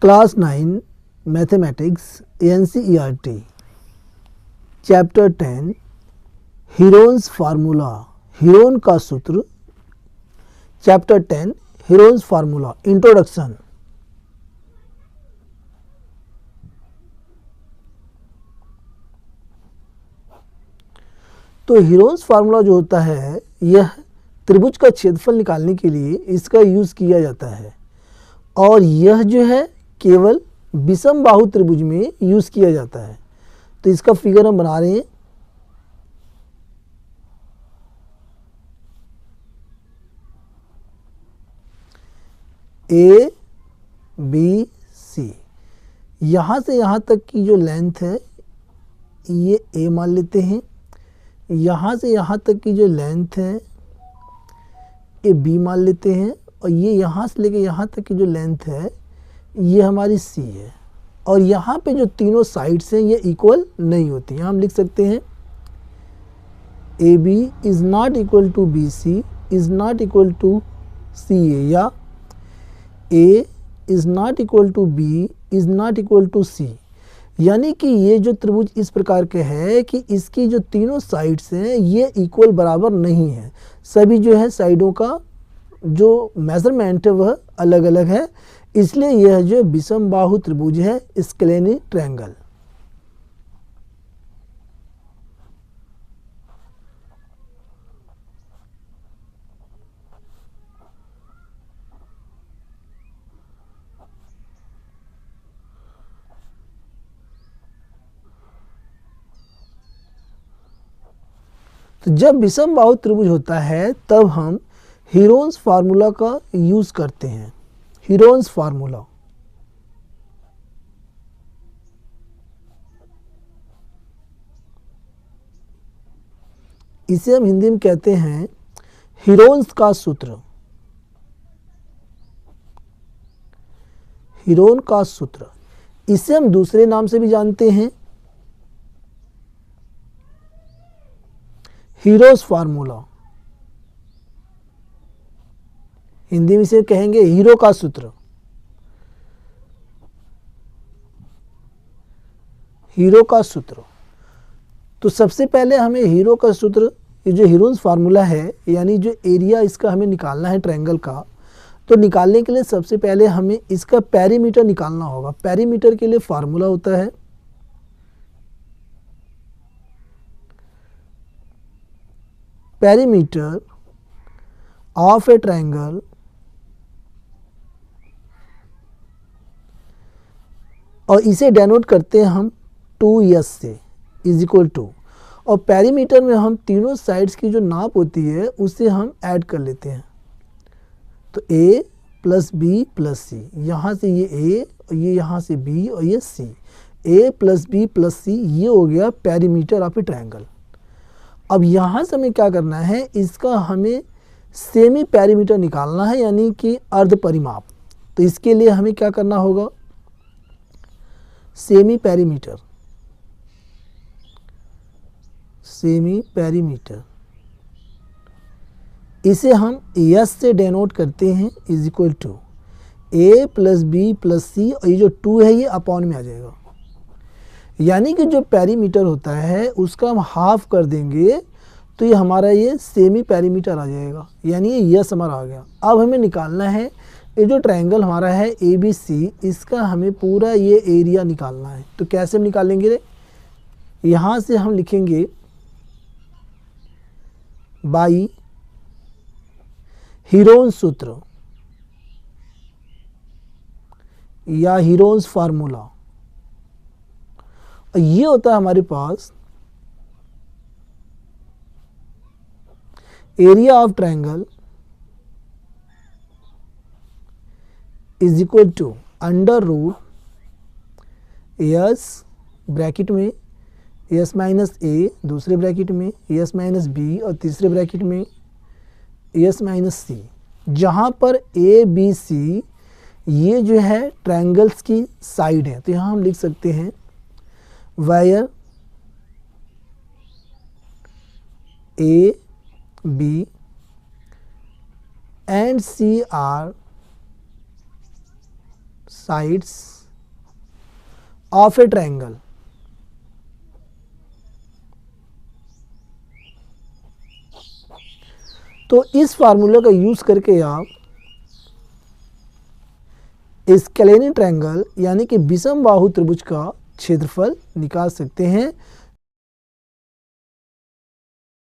Class 9 mathematics NCERT chapter 10 Heron's formula, Heron का सूत्र। Chapter 10 Heron's formula, introduction. तो Heron's formula जो होता है यह त्रिभुज का क्षेत्रफल निकालने के लिए इसका यूज़ किया जाता है और यह जो है केवल विषम बाहु त्रिभुज में यूज़ किया जाता है। तो इसका फिगर हम बना रहे हैं। A B C, यहाँ से यहाँ तक की जो लेंथ है ये A मान लेते हैं, यहाँ से यहाँ तक की जो लेंथ है ये B मान लेते हैं और ये यहाँ से लेके यहाँ तक की जो लेंथ है ये हमारी C है। और यहाँ पे जो तीनों साइड्स हैं ये इक्वल नहीं होती। यहाँ हम लिख सकते हैं AB is not equal to BC is not equal to CA, या A is not equal to B is not equal to C। यानी कि ये जो त्रिभुज इस प्रकार के है कि इसकी जो तीनों साइड्स हैं ये इक्वल बराबर नहीं है। सभी जो है साइडों का जो मेजरमेंट है वह अलग अलग है, इसलिए यह जो विषम बाहु त्रिभुज है स्क्लेनी ट्रायंगल। तो जब विषम बाहु त्रिभुज होता है तब हम हीरोन्स फार्मूला का यूज करते हैं। हीरोन्स फार्मूला, इसे हम हिंदी में कहते हैं हीरोन्स का सूत्र। हीरोन का सूत्र, इसे हम दूसरे नाम से भी जानते हैं हीरोस फार्मूला। हिंदी में इसे कहेंगे हीरो का सूत्र। हीरो का सूत्र। तो सबसे पहले हमें हीरो का सूत्र, ये जो हीरोन्स फार्मूला है यानी जो एरिया इसका हमें निकालना है ट्रायंगल का, तो निकालने के लिए सबसे पहले हमें इसका पेरीमीटर निकालना होगा। पेरीमीटर के लिए फार्मूला होता है पेरीमीटर ऑफ ए ट्रायंगल और इसे डेनोट करते हैं हम 2s से इज इक्वल टू, और पेरीमीटर में हम तीनों साइड्स की जो नाप होती है उसे हम ऐड कर लेते हैं। तो a plus b plus c, यहाँ से ये a और ये यहाँ से b और ये c, a plus b plus c, ये हो गया पेरीमीटर ऑफ ए ट्रायंगल। अब यहाँ से हमें क्या करना है, इसका हमें सेमी पेरीमीटर निकालना है यानी कि अर्ध परिमाप। तो इसके लिए हमें क्या करना होगा, सेमी पेरीमीटर, सेमी पेरीमीटर इसे हम s से डेनोट करते हैं is equal to a plus B plus C, और ये जो 2 है ये अपॉन में आ जाएगा। यानी कि जो पेरीमीटर होता है उसका हम हाफ कर देंगे तो ये हमारा ये सेमी पेरीमीटर आ जाएगा, यानी ये यस हमारा आ गया। अब हमें निकालना है ये जो ट्रायंगल हमारा है ABC, इसका हमें पूरा ये एरिया निकालना है। तो कैसे हम निकालेंगे, यहाँ से हम लिखेंगे बाई हीरोन्स सूत्र या हीरोन्स फार्मूला। ये होता है हमारे पास area of triangle is equal to under root S bracket में एस माइनस ए, दूसरे ब्रैकेट में एस माइनस बी और तीसरे ब्रैकेट में एस माइनस सी, जहाँ पर ए बी सी ये जो है ट्रायंगल्स की साइड है। तो यहाँ हम लिख सकते हैं where A B and C are sides of a triangle. तो इस फार्मूला का यूज करके आप स्केलेनी ट्रायंगल यानी कि विषम बाहु त्रिभुज का क्षेत्रफल निकाल सकते हैं।